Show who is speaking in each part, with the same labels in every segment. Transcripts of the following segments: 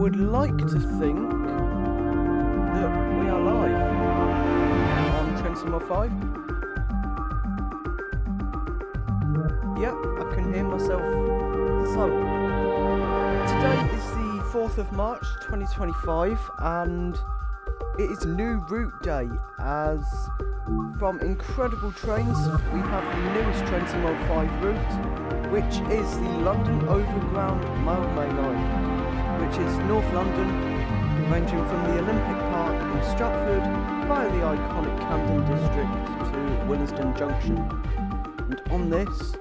Speaker 1: would like to think that we are live on Train Sim 5. Yep, I can hear myself. So, today is the 4th of March 2025 and it is New Route Day, as from Incredible Trains we have the newest Train Sim 5 route, which is the London Overground Mildmay Line, which is North London, ranging from the Olympic Park in Stratford via the iconic Camden District to Willesden Junction. And on this,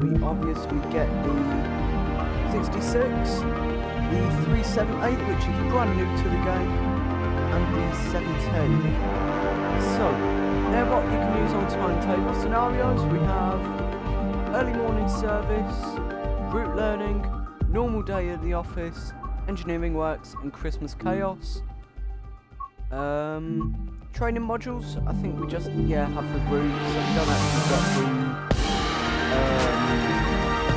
Speaker 1: we obviously get the 66, the 378, which is brand new to the game, and the 710. So, they're what you can use on timetable scenarios. We have early morning service, route learning, normal day at the office, engineering works, and Christmas chaos. Training modules, I think we just, have the route, so we don't actually get the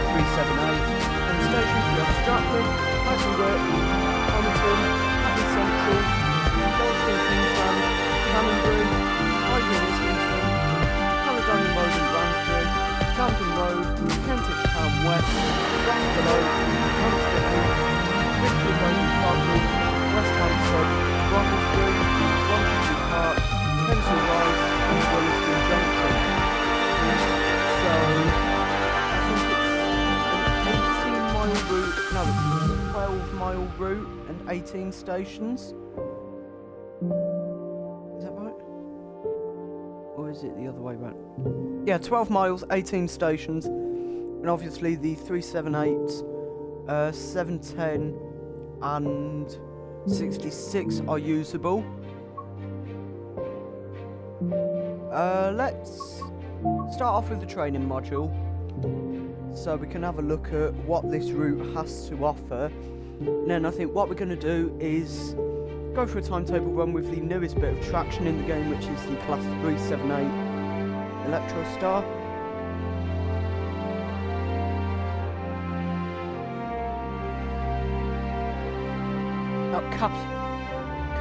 Speaker 1: 378. And stations, we have Stratford, Hackney, Hamilton, Hackney Central, Dalston, Kingsland, Canonbury, Highbury, Islington, Caledonian Road and Ramsbury, Camden Road, Kentish Town West, Glasgow, Hampstead East, Richmond Road and Parkwood, West Hampstead, Bromley, Bromley Park, Kensal Rise and Willesden Junction. So, I think it's an 18-mile route, no, it's a 12-mile route and 18 stations. Is that right? Or is it the other way around? Yeah, 12 miles, 18 stations, and obviously the 378, 710 and 66 are usable. Let's start off with the training module, so we can have a look at what this route has to offer. And then I think what we're going to do is go for a timetable run with the newest bit of traction in the game, which is the Class 378 Electro Star.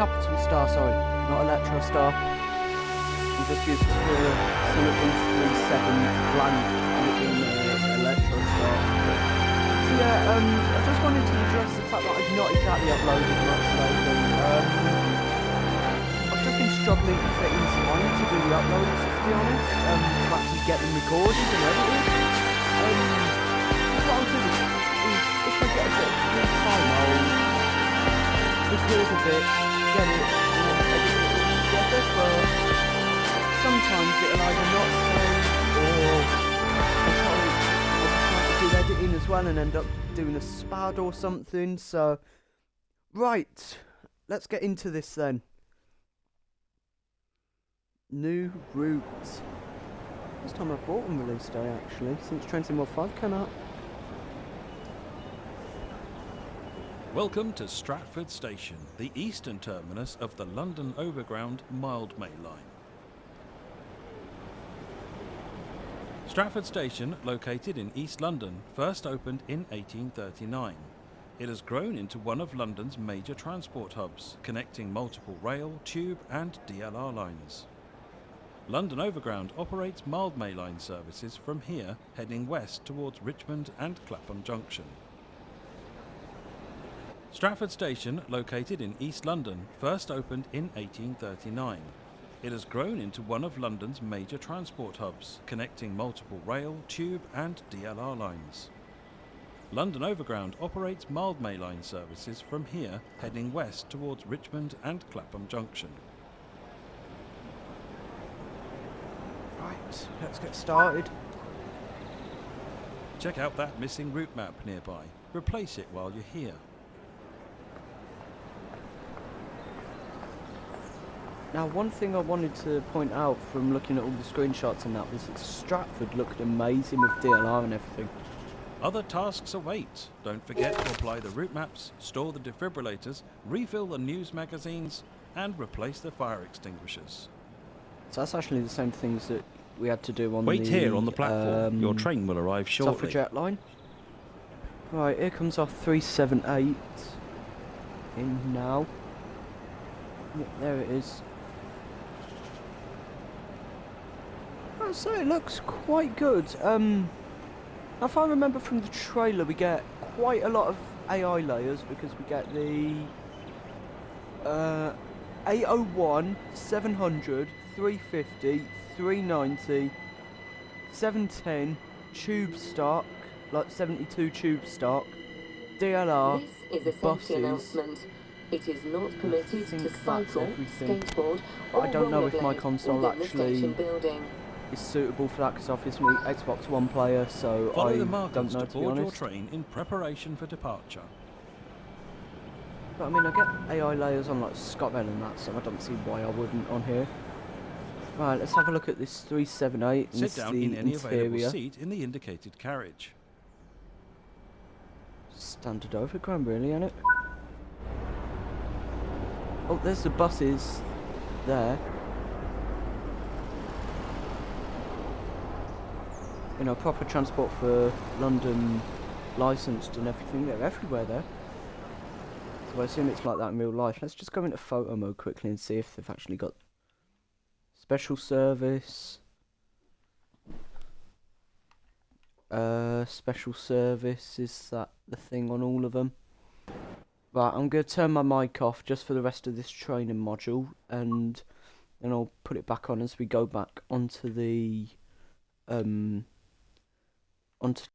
Speaker 1: Capital Star, sorry, not Electro Star. I'm just used to see it being 37 blank and it being Electro Star. So yeah, I just wanted to address the fact that I've not exactly uploaded much lately. I've just been struggling to fit in time to do the uploads, to be honest, to actually get them recorded and edited. What I'll do is if I get a bit of free time, I'll record a bit, get it, edit it all together, but sometimes it'll either not save, or I'll try to do editing as well and end up doing a spad or something. So, right, let's get into this then. New route. First time I bought on release day, actually, since Train Sim 5 came out.
Speaker 2: Welcome to Stratford Station, the eastern terminus of the London Overground Mildmay Line. Stratford Station, located in East London, first opened in 1839. It has grown into one of London's major transport hubs, connecting multiple rail, tube and DLR lines. London Overground operates Mildmay Line services from here, heading west towards Richmond and Clapham Junction. Stratford Station, located in East London, first opened in 1839. It has grown into one of London's major transport hubs, connecting multiple rail, tube and DLR lines. London Overground operates Mildmay Line services from here, heading west towards Richmond and Clapham Junction.
Speaker 1: Right, let's get started.
Speaker 2: Check out that missing route map nearby. Replace it while you're here.
Speaker 1: Now, one thing I wanted to point out from looking at all the screenshots and that was that Stratford looked amazing with DLR and everything.
Speaker 2: Other tasks await. Don't forget to apply the route maps, store the defibrillators, refill the news magazines, and replace the fire extinguishers.
Speaker 1: So that's actually the same things that we had to do on
Speaker 2: Wait here on the platform. Your train will arrive shortly.
Speaker 1: Suffragette line. Right, here comes our 378. in now. Yep, there it is. Oh, so it looks quite good. If I remember from the trailer, we get quite a lot of AI layers because we get the 801, 700, 350, 390, 710, tube stock, like 72 tube stock, DLR,
Speaker 3: This is a safety
Speaker 1: buses.
Speaker 3: announcement. It is not permitted
Speaker 1: think
Speaker 3: to
Speaker 1: that's
Speaker 3: cycle,
Speaker 1: everything.
Speaker 3: skateboard,
Speaker 1: But
Speaker 3: or
Speaker 1: I don't know if my
Speaker 3: rollerblade
Speaker 1: console
Speaker 3: within the
Speaker 1: actually
Speaker 3: station building.
Speaker 1: is suitable for that because obviously Xbox One player, so
Speaker 2: Follow
Speaker 1: I
Speaker 2: the
Speaker 1: don't
Speaker 2: markers
Speaker 1: know
Speaker 2: to
Speaker 1: to be
Speaker 2: board your
Speaker 1: honest.
Speaker 2: train in preparation for departure.
Speaker 1: But I mean, I get AI layers on like Scotland and that, so I don't see why I wouldn't on here. Right, let's have a look at this 378 and
Speaker 2: Sit down
Speaker 1: the
Speaker 2: in any available
Speaker 1: interior.
Speaker 2: seat in the indicated carriage.
Speaker 1: Standard overground, really, isn't it? Oh, there's the buses there. You know, proper transport for London, licensed and everything. They're everywhere there. So I assume it's like that in real life. Let's just go into photo mode quickly and see if they've actually got special service. Special service, is that the thing on all of them? Right, I'm going to turn my mic off just for the rest of this training module, and then I'll put it back on as we go back onto the onto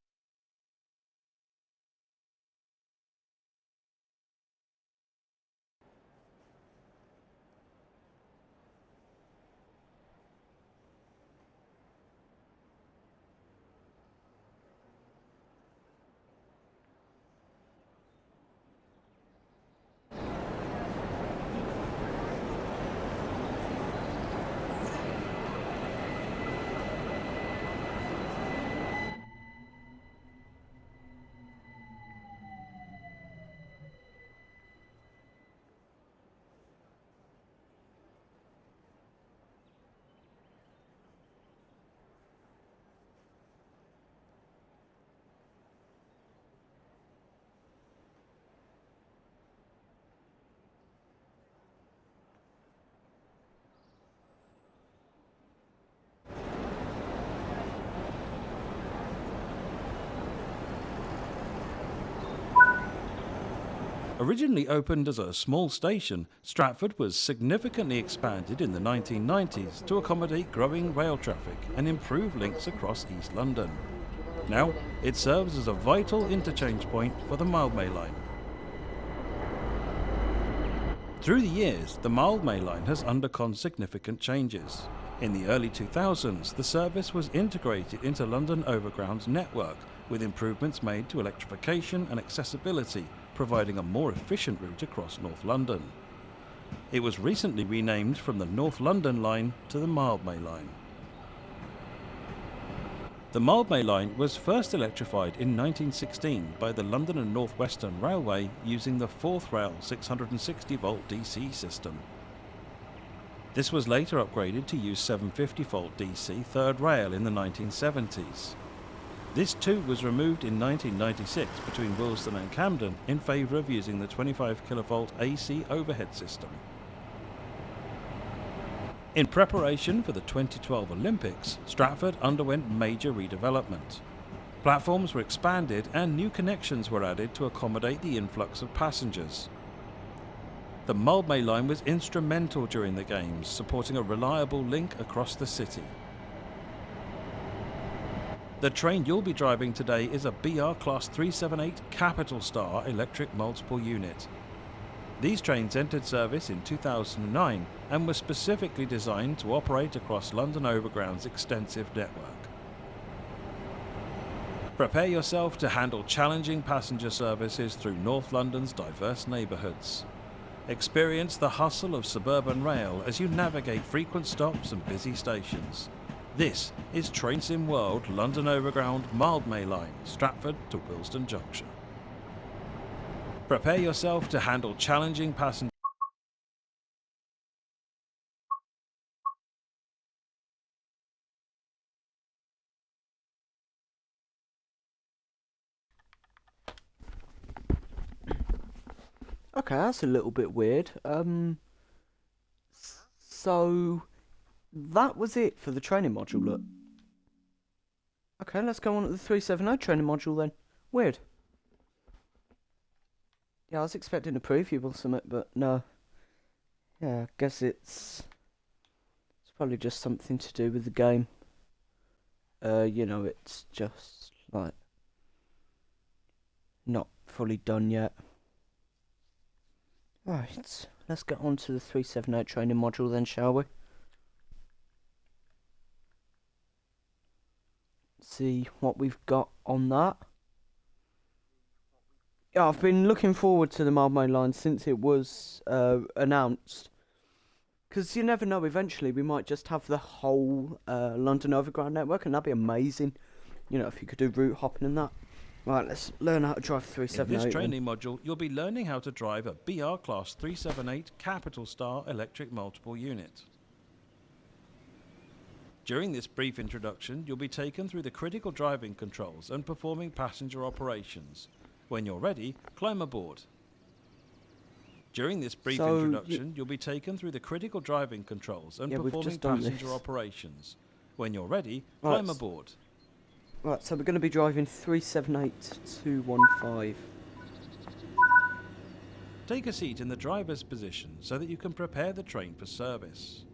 Speaker 2: Originally opened as a small station, Stratford was significantly expanded in the 1990s to accommodate growing rail traffic and improve links across East London. Now, it serves as a vital interchange point for the Mildmay Line. Through the years, the Mildmay Line has undergone significant changes. In the early 2000s, the service was integrated into London Overground's network, with improvements made to electrification and accessibility, providing a more efficient route across North London. It was recently renamed from the North London Line to the Mildmay Line. The Mildmay Line was first electrified in 1916 by the London and North Western Railway using the 4th Rail 660-volt DC system. This was later upgraded to use 750-volt DC 3rd Rail in the 1970s. This too was removed in 1996 between Willesden and Camden in favour of using the 25 kV AC overhead system. In preparation for the 2012 Olympics, Stratford underwent major redevelopment. Platforms were expanded and new connections were added to accommodate the influx of passengers. The Mildmay Line was instrumental during the Games, supporting a reliable link across the city. The train you'll be driving today is a BR Class 378 Capital Star electric multiple unit. These trains entered service in 2009 and were specifically designed to operate across London Overground's extensive network. Prepare yourself to handle challenging passenger services through North London's diverse neighbourhoods. Experience the hustle of suburban rail as you navigate frequent stops and busy stations. This is Trainsim World London Overground Mildmay Line, Stratford to Willesden Junction. Prepare yourself to handle challenging passenger.
Speaker 1: Okay, that's a little bit weird. So that was it for the training module, look. Okay, let's go on to the 370 training module then. Weird. Yeah, I was expecting a preview or something, but no. Yeah, I guess it's probably just something to do with the game. You know, it's just like not fully done yet. Right, let's get on to the 378 training module then, shall we? See what we've got on that. Yeah, I've been looking forward to the Mildmay Line since it was announced. Because you never know, eventually we might just have the whole London Overground network, and that'd be amazing. You know, if you could do route hopping and that. Right, let's learn how to drive 378.
Speaker 2: In this training module, you'll be learning how to drive a BR Class 378 Capital Star electric multiple unit. During this brief introduction, you'll be taken through the critical driving controls and performing passenger operations. When you're ready, climb aboard. During this brief introduction, you'll be taken through the critical driving controls and performing passenger operations. When you're ready, climb aboard.
Speaker 1: Right, so we're going to be driving 378215.
Speaker 2: Take a seat in the driver's position so that you can prepare the train for service.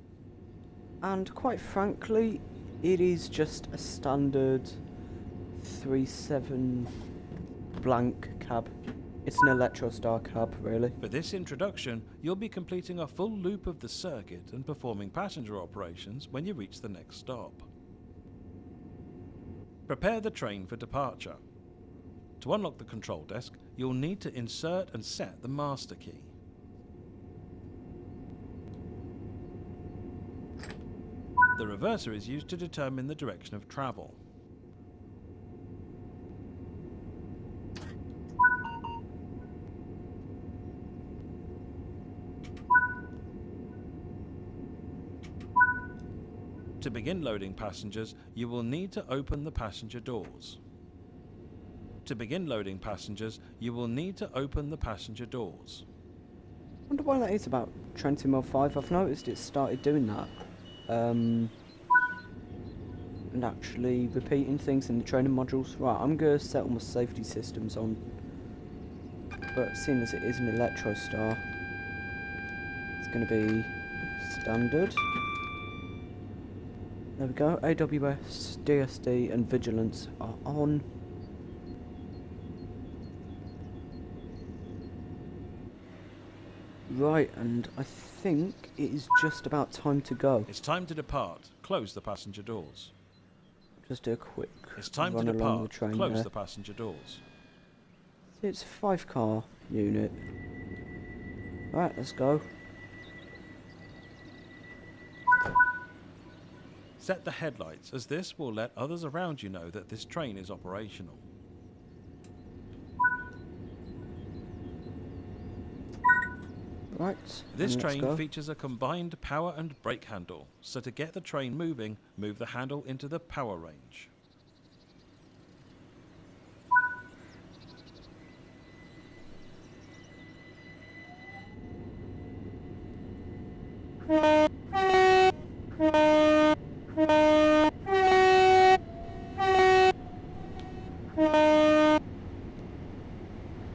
Speaker 1: And quite frankly, it is just a standard 37 blank cab. It's an Electrostar cab, really.
Speaker 2: For this introduction, you'll be completing a full loop of the circuit and performing passenger operations when you reach the next stop. Prepare the train for departure. To unlock the control desk, you'll need to insert and set the master key. The reverser is used to determine the direction of travel. To begin loading passengers, you will need to open the passenger doors. To begin loading passengers, you will need to open the passenger doors.
Speaker 1: I wonder why that is about Trent Mill 5. I've noticed it started doing that. And actually repeating things in the training modules. Right, I'm going to set all my safety systems on. But seeing as it is an Electrostar, it's going to be standard. There we go, AWS, DSD and Vigilance are on. Right, and I think it is just about time to go.
Speaker 2: It's time to depart. Close the passenger doors.
Speaker 1: Just do a quick
Speaker 2: It's time to
Speaker 1: run along
Speaker 2: depart.
Speaker 1: the train
Speaker 2: Close
Speaker 1: there.
Speaker 2: the passenger doors.
Speaker 1: See, it's a 5-car unit. Right, let's go.
Speaker 2: Set the headlights, as this will let others around you know that this train is operational.
Speaker 1: Right,
Speaker 2: This
Speaker 1: and let's
Speaker 2: train
Speaker 1: go.
Speaker 2: features a combined power and brake handle, so to get the train moving, move the handle into the power range.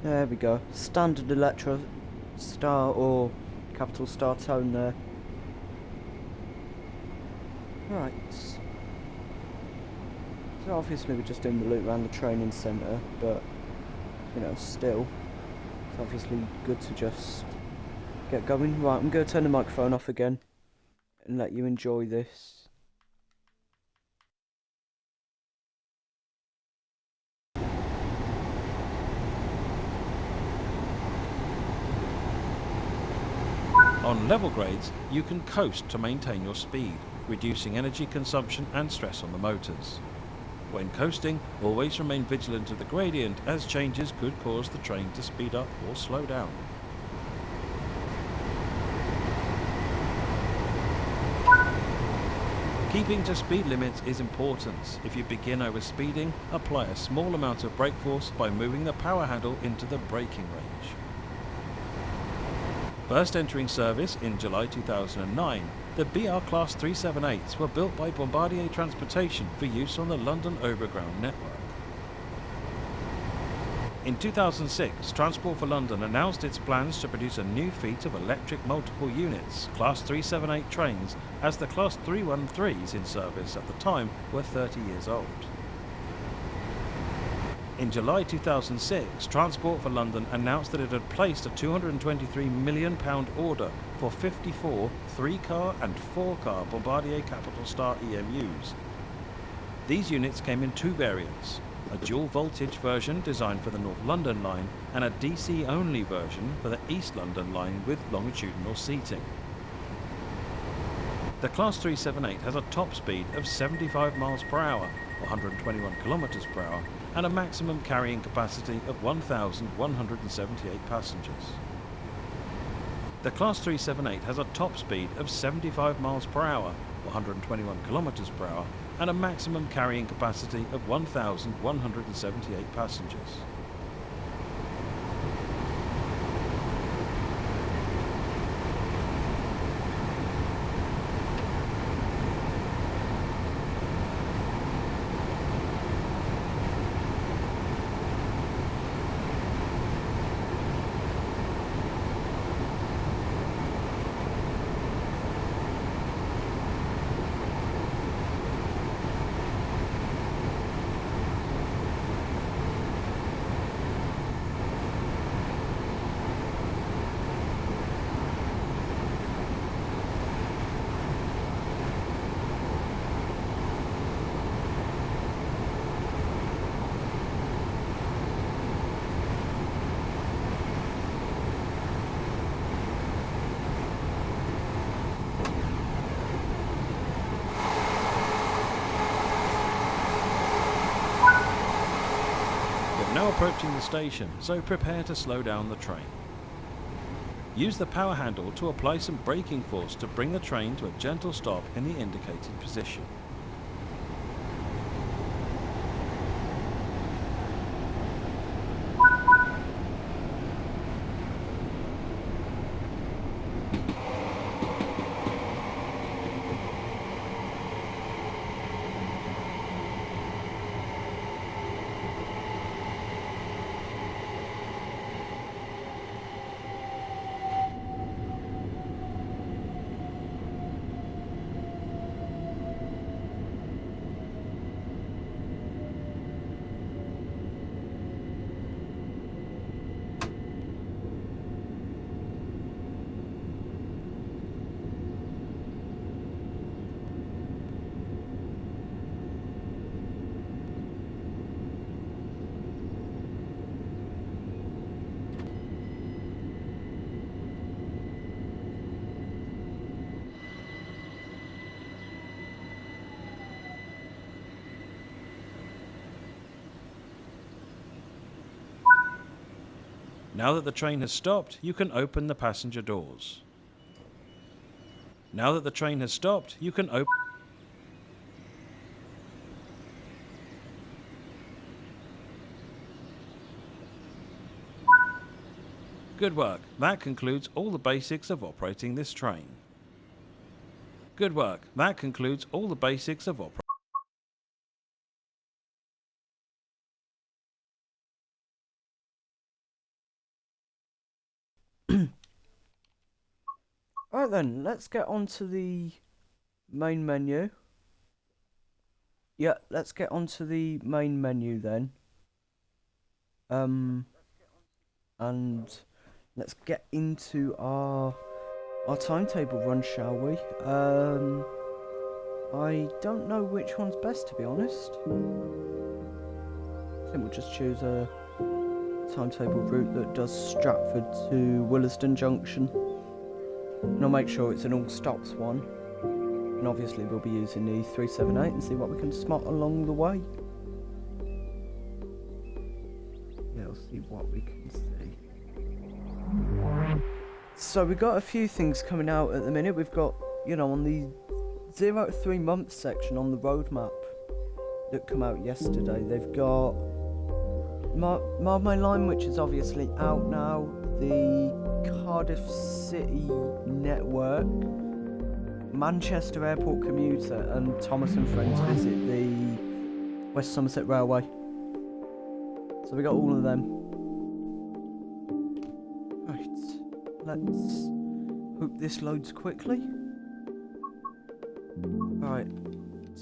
Speaker 1: There we go. Standard Electro Star or Capital Star tone there. Right. So obviously we're just doing the loop around the training centre, but you know, still, it's obviously good to just get going. Right, I'm going to turn the microphone off again and let you enjoy this.
Speaker 2: On level grades, you can coast to maintain your speed, reducing energy consumption and stress on the motors. When coasting, always remain vigilant of the gradient, as changes could cause the train to speed up or slow down. Keeping to speed limits is important. If you begin overspeeding, apply a small amount of brake force by moving the power handle into the braking range. First entering service in July 2009, the BR Class 378s were built by Bombardier Transportation for use on the London Overground network. In 2006, Transport for London announced its plans to produce a new fleet of electric multiple units, Class 378 trains, as the Class 313s in service at the time were 30 years old. In July 2006, Transport for London announced that it had placed a £223 million order for 54 3-car and 4-car Bombardier Capital Star EMUs. These units came in two variants, a dual voltage version designed for the North London line and a DC-only version for the East London line with longitudinal seating. The Class 378 has a top speed of 75 miles per hour, 121 kilometers per hour, and a maximum carrying capacity of 1,178 passengers. The Class 378 has a top speed of 75 miles per hour, 121 kilometers per hour, and a maximum carrying capacity of 1,178 passengers. Now approaching the station, so prepare to slow down the train. Use the power handle to apply some braking force to bring the train to a gentle stop in the indicated position. Now that the train has stopped, you can open the passenger doors. Now that the train has stopped, you can open... Good work. That concludes all the basics of operating this train. Good work. That concludes all the basics of operating...
Speaker 1: Alright then, let's get on to the main menu. Yeah, let's get on to the main menu then. And let's get into our timetable run, shall we? I don't know which one's best, to be honest. I think we'll just choose a timetable route that does Stratford to Willesden Junction. And I'll make sure it's an all stops one. And obviously we'll be using the 378 and see what we can spot along the way. Yeah, we'll see what we can see. So we've got a few things coming out at the minute. We've got, you know, on the 0 to 3 months section on the roadmap that come out yesterday, they've got Mildmay Line, which is obviously out now, the Cardiff City Network, Manchester Airport Commuter, and Thomas and Friends visit the West Somerset Railway. So we got all of them. Right, let's hope this loads quickly. Right,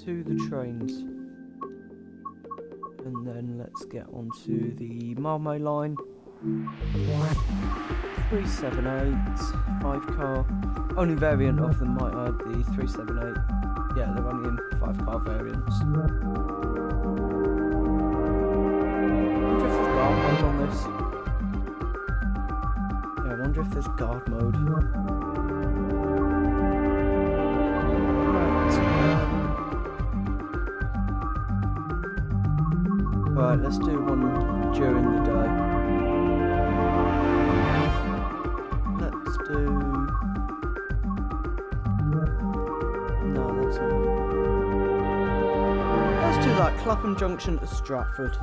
Speaker 1: to the trains. And then let's get onto the Mildmay Line. 378, 5-car. Only variant of them, might add, the 378. Yeah, they're only in 5-car variants. I wonder if there's guard mode on this. Yeah, I wonder if there's guard mode. Right, let's do one during the day. Let's do... No, that's all. Let's do that, Clapham Junction to Stratford.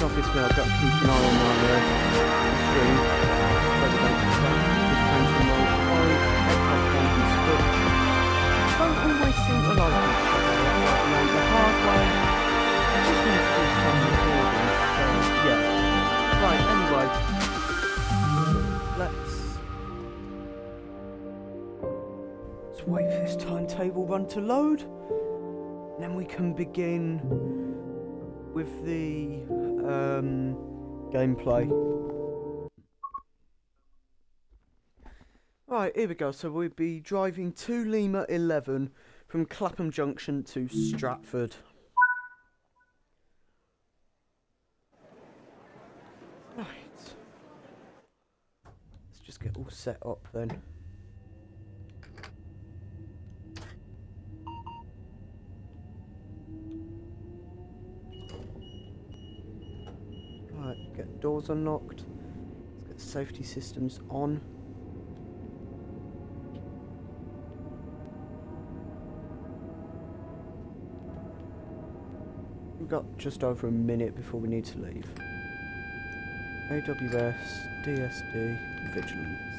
Speaker 1: Obviously I've got to keep an eye on my stream. Don't always seem to like each other. Like the hard way. I just need to do some recordings, so yeah. Right, anyway. Let's wait for this timetable run to load. And then we can begin with the gameplay. Right, here we go. So we'll be driving to Lima 11 from Clapham Junction to Stratford. Right. Let's just get all set up then. Right, get doors unlocked. Let's get safety systems on. We've got just over a minute before we need to leave. AWS, DSD, Vigilance.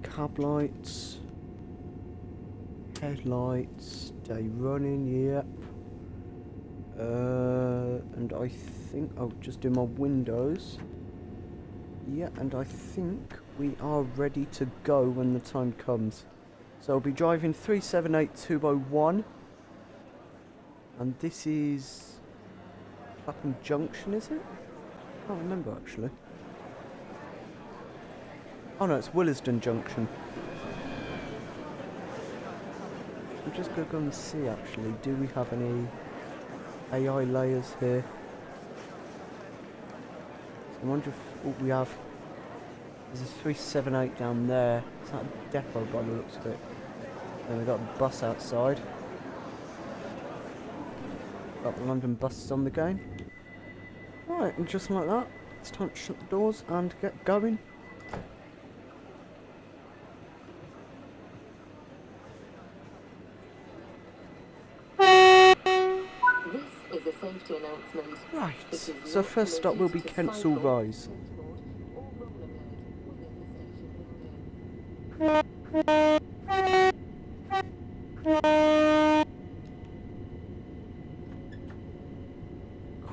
Speaker 1: Cab lights. Headlights. Day running, yep. And I think I'll just do my windows. Yeah, and I think we are ready to go when the time comes. So I'll be driving 378201. And this is Clapham Junction, is it? I can't remember actually. Oh no, it's Willesden Junction. I'm just gonna go and see actually, do we have any AI layers here? So I wonder if we have. There's a 378 down there. It's not a depot by the looks of it. And we've got a bus outside. Got the London buses on the game. Right, and just like that, it's time to shut the doors and get going.
Speaker 3: Safety announcement.
Speaker 1: Right, so first stop will be Kensal Rise.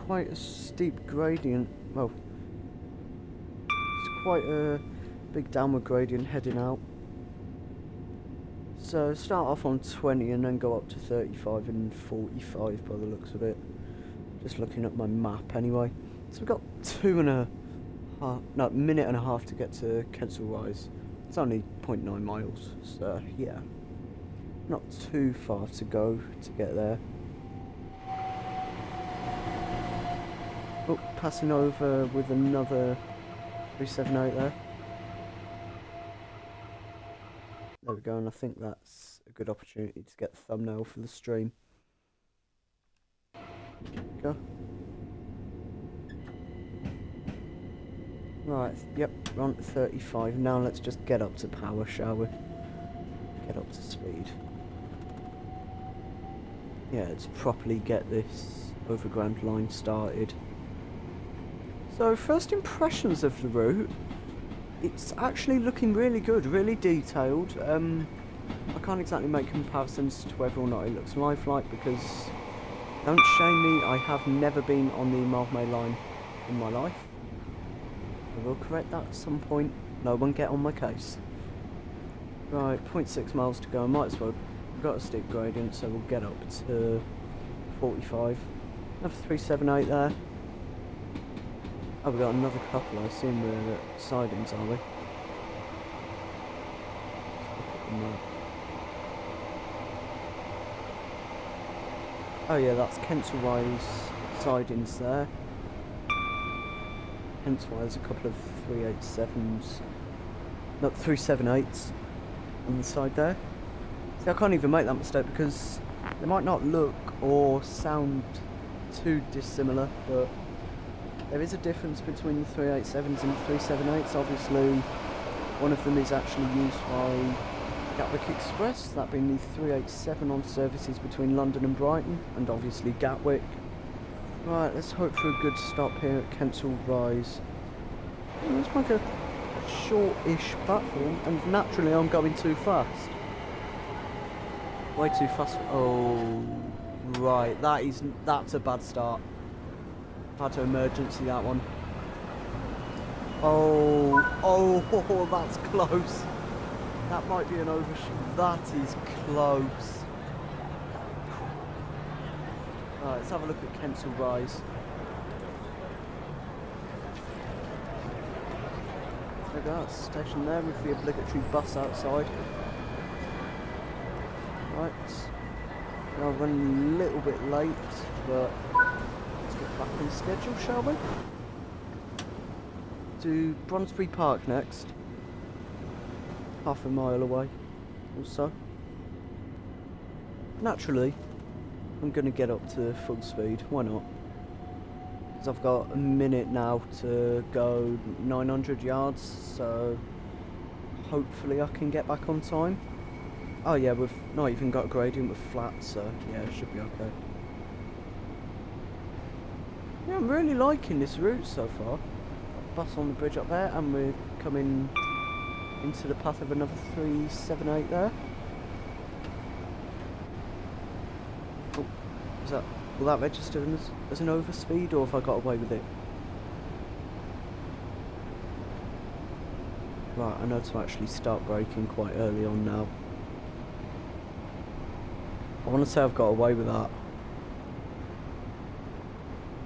Speaker 1: quite a steep gradient. Well, it's quite a big downward gradient heading out. So start off on 20 and then go up to 35 and 45 by the looks of it. Just looking at my map anyway. So we've got minute and a half to get to Kensal Rise. It's only 0.9 miles, so yeah. Not too far to go to get there. Oh, passing over with another 378 there. There we go, and I think that's a good opportunity to get the thumbnail for the stream. Go. Right, yep, we're on to 35. Now let's just get up to power, shall we? Get up to speed. Yeah, let's properly get this overground line started. So, first impressions of the route. It's actually looking really good, really detailed. I can't exactly make comparisons to whether or not it looks lifelike because, don't shame me, I have never been on the Mildmay Line in my life. I will correct that at some point. No one get on my case. Right, 0.6 miles to go. I might as well. We've got a steep gradient, so we'll get up to 45. Another 378 there. Oh, we've got another couple. I assume we're at sidings, are we? Let's look at the map. Oh yeah, that's Kensal Rise sidings there. Hence why there's a couple of 387s, not 378s on the side there. See, I can't even make that mistake because they might not look or sound too dissimilar, but there is a difference between the 387s and the 378s. Obviously, one of them is actually used by Gatwick Express, that being the 387 on services between London and Brighton, and obviously Gatwick. Right, let's hope for a good stop here at Kensal Rise. Let's make a short-ish platform, and naturally I'm going too fast. Way too fast. Oh, right, that's a bad start. Had to emergency that one. Oh, that's close. That might be an overshoot. That is close. Right, let's have a look at Kensal Rise. There we go, that's the station there with the obligatory bus outside. Right, now running a little bit late, but let's get back on schedule, shall we? To Bronsbury Park next. Half a mile away, or so. Naturally, I'm going to get up to full speed, why not? Because I've got a minute now to go 900 yards, so hopefully I can get back on time. Oh yeah, we've not even got a gradient with flat, so yeah, it should be okay. Yeah, I'm really liking this route so far. Bus on the bridge up there, and we're coming into the path of another 378 there. Oh, will that register as an overspeed, or have I got away with it? Right, I know to actually start braking quite early on now. I want to say I've got away with that.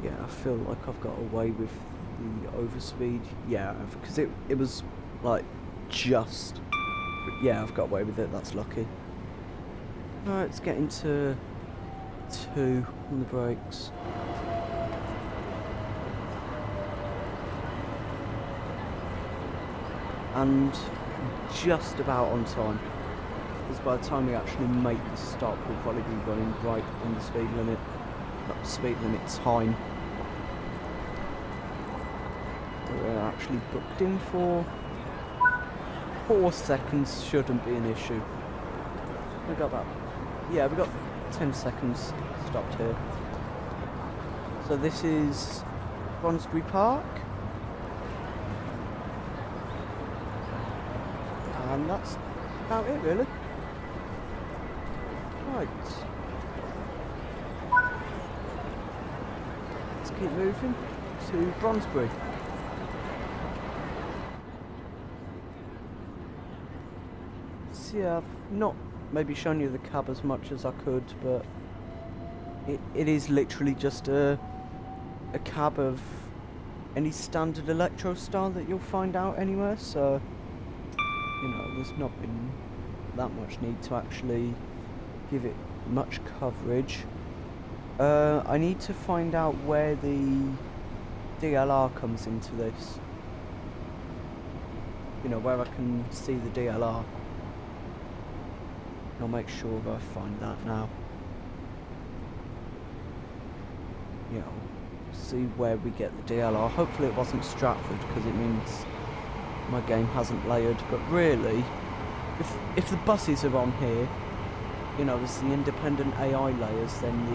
Speaker 1: Yeah, I feel like I've got away with the overspeed. Yeah, because it was like just. Yeah, I've got away with it, that's lucky. Alright, let's get into 2 on the brakes. And just about on time. Because by the time we actually make the stop, we'll probably be running right on the speed limit. Not the speed limit time. We're actually booked in for 4 seconds, shouldn't be an issue. We got that. Yeah, we got 10 seconds stopped here. So this is Bronsbury Park. And that's about it, really. Right. Let's keep moving to Bronsbury. So yeah, I've not maybe shown you the cab as much as I could, but it is literally just a cab of any standard electro style that you'll find out anywhere, so you know, there's not been that much need to actually give it much coverage. I need to find out where the DLR comes into this. You know, where I can see the DLR. I'll make sure I find that now. You know, see where we get the DLR. Hopefully it wasn't Stratford, because it means my game hasn't layered. But really, if the buses are on here, you know, as the independent AI layers, then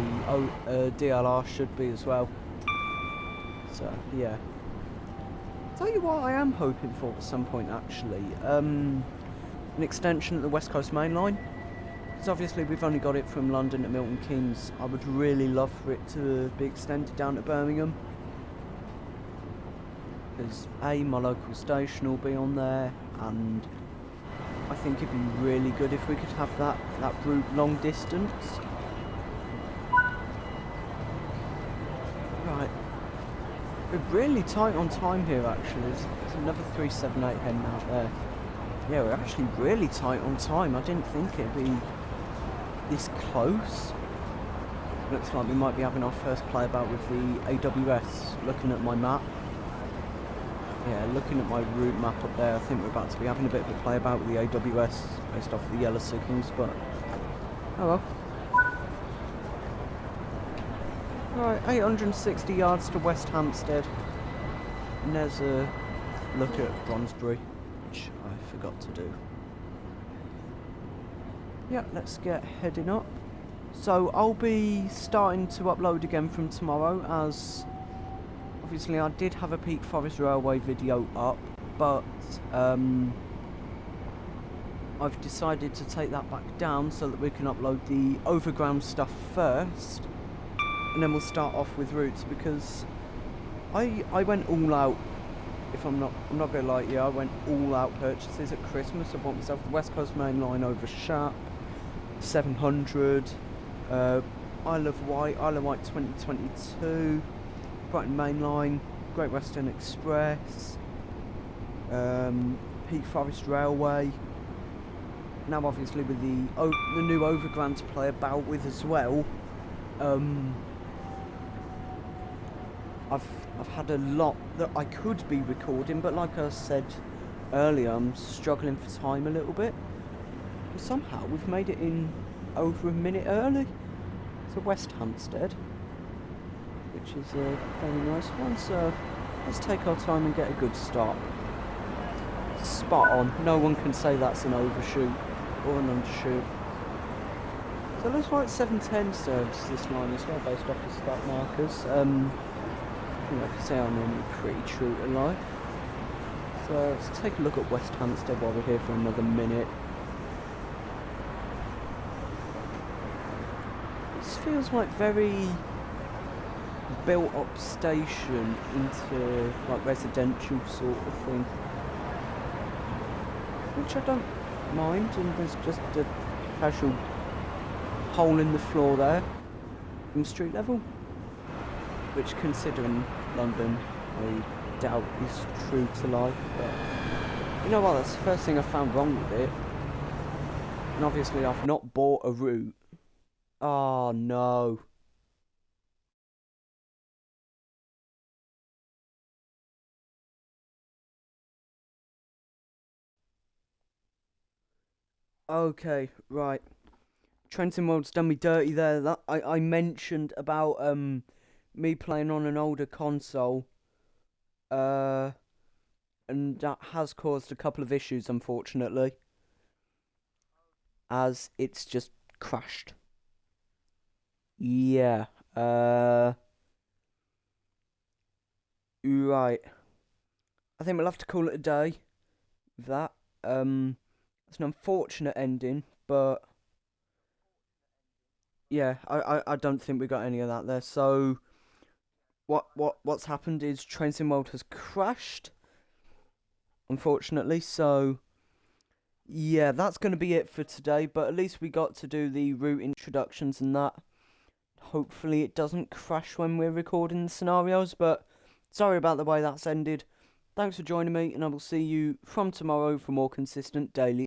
Speaker 1: the DLR should be as well. So yeah. Tell you what I am hoping for at some point, actually. An extension of the West Coast Main Line. Because obviously we've only got it from London to Milton Keynes. I would really love for it to be extended down to Birmingham. Because A, my local station will be on there, and I think it'd be really good if we could have that route long distance. Right. We're really tight on time here, actually. There's another 378 heading out there. Yeah, we're actually really tight on time. I didn't think it'd be this close. Looks like we might be having our first play about with the AWS. Looking at my map. Yeah, looking at my route map up there, I think we're about to be having a bit of a play about with the AWS based off the yellow signals, but oh well. Right, 860 yards to West Hampstead. And there's a look at Bronsbury, which I forgot to do. Yeah, let's get heading up. So I'll be starting to upload again from tomorrow, as obviously I did have a Peak Forest Railway video up, but I've decided to take that back down so that we can upload the overground stuff first, and then we'll start off with routes, because I went all out. If I'm not gonna lie to you, I went all out purchases at Christmas. I bought myself the West Coast Main Line over Sharp, 700, Isle of Wight 2022, Brighton Main Line, Great Western Express, Peak Forest Railway. Now obviously with the new Overground to play about with as well, I've had a lot that I could be recording, but like I said earlier, I'm struggling for time a little bit. And somehow we've made it in over a minute early to West Hampstead, which is a very nice one. So let's take our time and get a good start. Spot on. No one can say that's an overshoot or an undershoot. So looks like 710 serves this line as well, based off the start markers. You know, I can say I'm normally pretty true to life. So let's take a look at West Hampstead while we're here for another minute. This feels like very built up station into like residential sort of thing, which I don't mind, and there's just a casual hole in the floor there from street level, which, considering London, I doubt is true to life. But you know what, that's the first thing I found wrong with it. And obviously I've not bought a route. Oh no. Okay, right. Trenton World's done me dirty there. That I mentioned about me playing on an older console, and that has caused a couple of issues, unfortunately, as it's just crashed. Yeah. Right. I think we'll have to call it a day with that. It's an unfortunate ending, but yeah, I don't think we got any of that there. So what's happened is Train Sim World has crashed, unfortunately. So yeah, that's going to be it for today. But at least we got to do the route introductions and that. Hopefully it doesn't crash when we're recording the scenarios. But sorry about the way that's ended. Thanks for joining me, and I will see you from tomorrow for more consistent daily